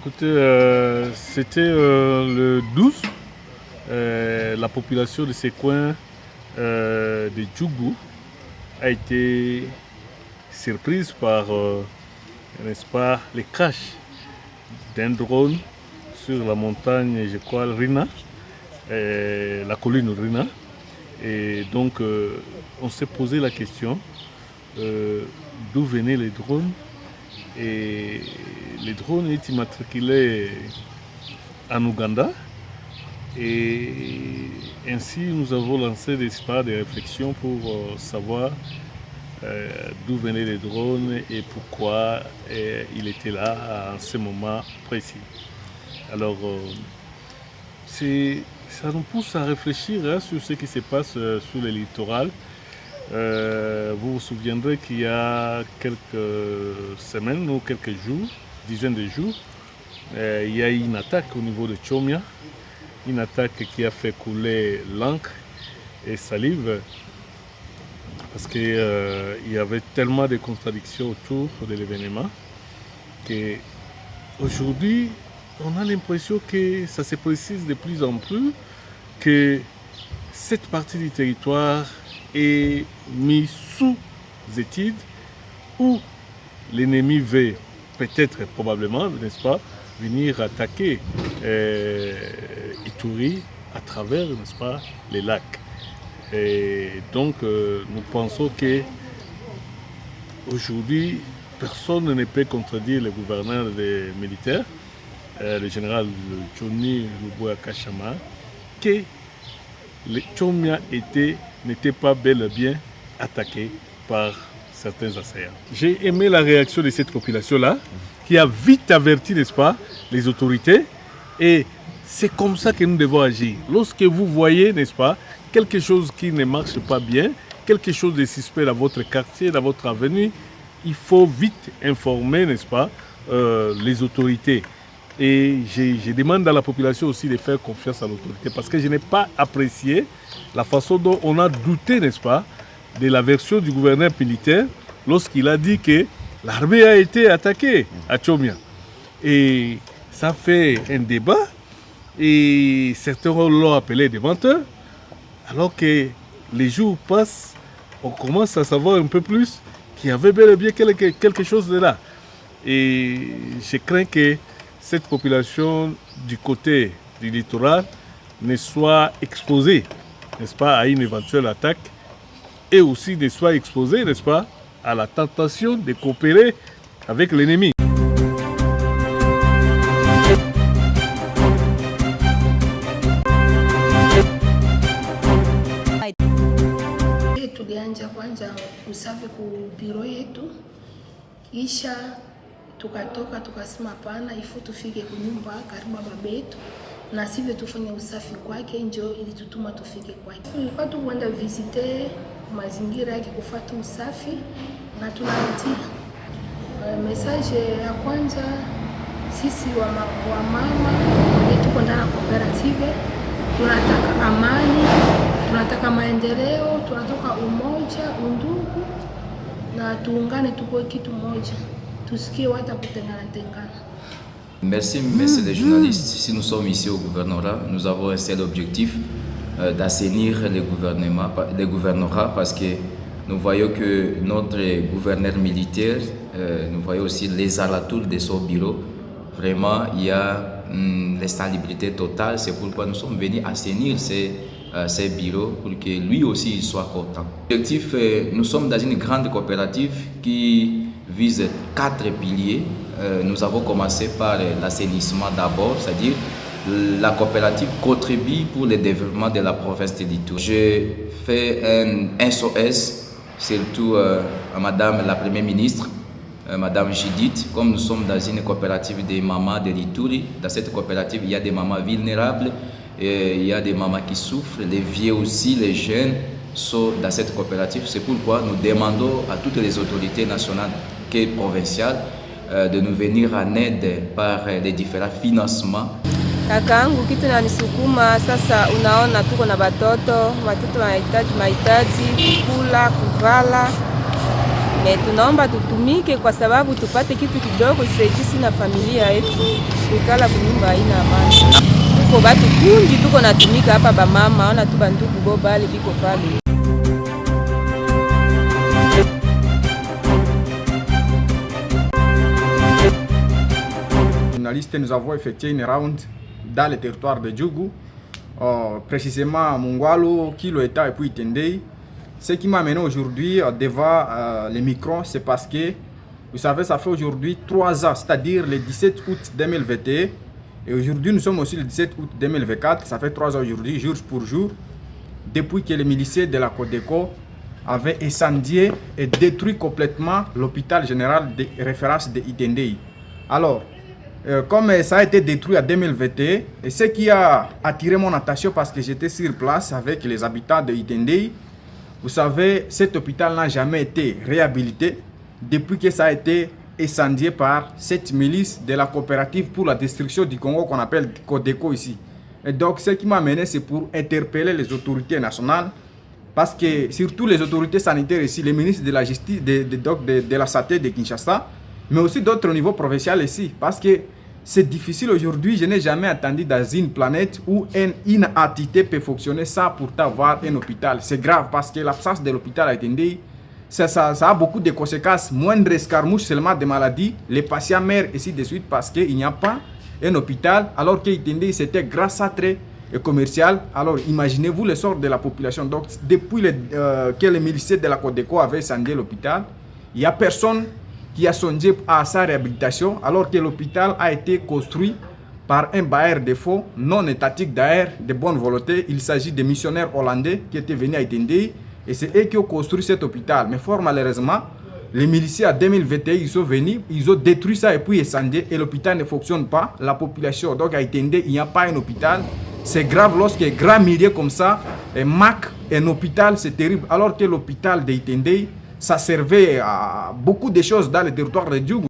Écoutez, c'était le 12. La population de ces coins de Djougou a été surprise par, n'est-ce pas, les crashs d'un drone sur la montagne, je crois, Rina, la colline Rina. Et donc, on s'est posé la question d'où venaient les drones. Et les drones étaient immatriculés en Ouganda. Et ainsi, nous avons lancé des réflexions pour savoir d'où venaient les drones et pourquoi il était là à ce moment précis. Alors, ça nous pousse à réfléchir sur ce qui se passe sur le littoral. Vous vous souviendrez qu'il y a quelques semaines ou quelques jours, dizaines de jours, il y a eu une attaque au niveau de Tchomia, une attaque qui a fait couler l'encre et salive parce qu'il y avait tellement de contradictions autour de l'événement qu'aujourd'hui, on a l'impression que ça se précise de plus en plus que cette partie du territoire est mise sous étude où l'ennemi veut peut-être, probablement, n'est-ce pas, venir attaquer Ituri à travers, n'est-ce pas, les lacs. Et donc, nous pensons que aujourd'hui, personne ne peut contredire le gouverneur des militaires, le général Johnny Luboya Kachama, que le Tchomia n'était pas bel et bien attaqué par certains assaillants. J'ai aimé la réaction de cette population-là, qui a vite averti, n'est-ce pas, les autorités. Et c'est comme ça que nous devons agir. Lorsque vous voyez, n'est-ce pas, quelque chose qui ne marche pas bien, quelque chose de suspect dans votre quartier, dans votre avenue, il faut vite informer, n'est-ce pas, les autorités. Et je demande à la population aussi de faire confiance à l'autorité parce que je n'ai pas apprécié la façon dont on a douté, n'est-ce pas, de la version du gouverneur militaire lorsqu'il a dit que l'armée a été attaquée à Tchomia. Et ça fait un débat et certains l'ont appelé des menteurs. Alors que les jours passent, on commence à savoir un peu plus qu'il y avait bel et bien quelque chose de là. Et je crains que cette population du côté du littoral ne soit exposée, n'est-ce pas, à une éventuelle attaque et aussi ne soit exposée, n'est-ce pas, à la tentation de coopérer avec l'ennemi. Tulianja kwanza usafi ku biro yetu, kisha tukatoka tukasema hapana, ifo tufike kunyumba karibu baba yetu na sivyo tufanye usafi kwake, ndio ilitutuma tufike kwake. Tulikuwa tukwenda visite mazingira yake kufuata usafi na tunarudia. Message ya kwanza, sisi wa mama wenye tuko ndani ya cooperative tunataka amani, tunataka maendeleo, tunataka umoja, undugu na tuungane tukoe kitu moja. Merci, messieurs les journalistes. Si nous sommes ici au gouvernorat, nous avons un seul objectif d'assainir les gouvernorats parce que nous voyons que notre gouverneur militaire, nous voyons aussi les alentours de son bureau. Vraiment, il y a l'instabilité totale. C'est pourquoi nous sommes venus assainir ces bureaux pour que lui aussi il soit content. L'objectif, nous sommes dans une grande coopérative qui vise 4 piliers. Nous avons commencé par l'assainissement d'abord, c'est-à-dire la coopérative contribue pour le développement de la province de l'Ituri. Je fais un SOS, surtout à Madame la Première ministre, Madame Judith, comme nous sommes dans une coopérative des mamans de l'Ituri. Dans cette coopérative, il y a des mamans vulnérables, et il y a des mamans qui souffrent, les vieux aussi, les jeunes sont dans cette coopérative. C'est pourquoi nous demandons à toutes les autorités nationales et provinciales de nous venir en aide par les différents financements. Kakaangu, kitu nanisukuma sasa, unaona tuko na watoto wanahitaji mahitaji, kukula, kuvala. tunaomba tutumike kwa sababu tupate kitu kidogo sisi na familia yetu. Kukala kunyumba haina amani. Tuko batu kungi tuko natumika hapa, bamama ona tu bandugu bo bale biko pale. Nous avons effectué une round dans le territoire de Djougou, précisément à Mungwalo, Kilo Eta et puis Tendei. Ce qui m'a amené aujourd'hui devant les micros, c'est parce que, vous savez, ça fait aujourd'hui 3 ans, c'est-à-dire le 17 août 2021. Et aujourd'hui, nous sommes aussi le 17 août 2024. Ça fait 3 ans aujourd'hui, jour pour jour, depuis que les miliciens de la Codeco avaient incendié et détruit complètement l'hôpital général de référence de Itendei. Alors, comme ça a été détruit en 2021, et ce qui a attiré mon attention parce que j'étais sur place avec les habitants de Itendei, vous savez, cet hôpital n'a jamais été réhabilité depuis que ça a été incendié par cette milice de la coopérative pour la destruction du Congo qu'on appelle Codeco ici. Et donc ce qui m'a amené, c'est pour interpeller les autorités nationales, parce que surtout les autorités sanitaires ici, les ministres de la justice, de la santé de Kinshasa, mais aussi d'autres niveaux provinciaux ici, parce que c'est difficile aujourd'hui. Je n'ai jamais entendu dans une planète où une entité peut fonctionner sans pourtant avoir un hôpital. C'est grave parce que l'absence de l'hôpital à Itendei, ça a beaucoup de conséquences. Moindre escarmouche seulement de maladies, les patients meurent ainsi de suite parce qu'il n'y a pas un hôpital, alors que Itendei c'était grâce à trait commercial. Alors imaginez-vous le sort de la population. Donc depuis que les miliciens de la Codeco avaient incendié l'hôpital, il n'y a personne qui a songé à sa réhabilitation, alors que l'hôpital a été construit par un bailleur de fonds non étatique d'ailleurs, de bonne volonté. Il s'agit de missionnaires hollandais qui étaient venus à Itendei et c'est eux qui ont construit cet hôpital. Mais fort malheureusement, les miliciens en 2021, ils sont venus, ils ont détruit ça et puis incendié et l'hôpital ne fonctionne pas. La population, donc à Itendei, il n'y a pas un hôpital. C'est grave lorsque un grand millier comme ça manque un hôpital, c'est terrible. Alors que l'hôpital d'Itendei, ça servait à beaucoup de choses dans le territoire de Djougou.